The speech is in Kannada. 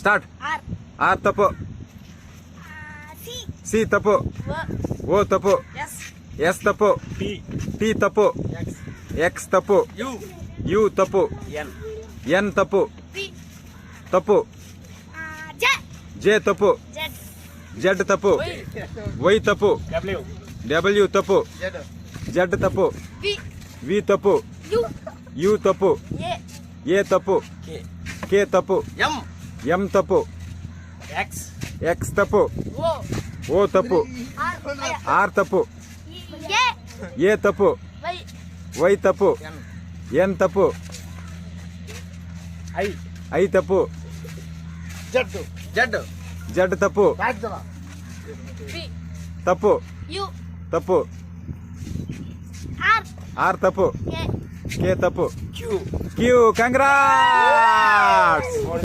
ಸ್ಟಾರ್ಟ್. ಆರ್ ಆರ್ ತಪ್ಪು. ಸಿ ಸಿ ತಪ್ಪು. ವ ಓ ತಪ್ಪು. ಎಸ್ ಎಸ್ ತಪ್ಪು. ಟಿ ಟಿ ತಪ್ಪು. ಎಕ್ಸ್ ಎಕ್ಸ್ ತಪ್ಪು. ಯು ಯು ತಪ್ಪು. ಎನ್ ಎನ್ ತಪ್ಪು. ಪಿ ತಪ್ಪು. ಜೆ ಜೆ ತಪ್ಪು. ಜೆಡ್ ಜೆಡ್ ತಪ್ಪು. ವೈ ತಪ್ಪು. ಡಬ್ಲ್ಯೂ ಡಬ್ಲ್ಯೂ ತಪ್ಪು. ಜೆಡ್ ಜೆಡ್ ತಪ್ಪು. ವಿ ವಿ ತಪ್ಪು. ಯು ಯು ತಪ್ಪು. ಎ ಎ ತಪ್ಪು. ಕೆ ಕೆ ತಪ್ಪು. ಎಂ ಎಂ ತಪ್ಪು. ಎಕ್ಸ್ ಎಕ್ಸ್ ತಪ್ಪು. ಓ ಓ ತಪ್ಪು. ಆರ್ ಆರ್ ತಪ್ಪು. ಎ ಎ ತಪ್ಪು. ವೈ ವೈ ತಪ್ಪು. ಎನ್ ಎನ್ ತಪ್ಪು. ಐ ಐ ತಪ್ಪು. ಜೆಡ್ ಜೆಡ್ ಜೆಡ್ ತಪ್ಪು. ಪಿ ತಪ್ಪು. ಯು ತಪ್ಪು. ಆರ್ ಆರ್ ತಪ್ಪು. ಕೆ ಕೆ ತಪ್ಪು. Q Q. ಕಂಗ್ರಾಟ್ಸ್.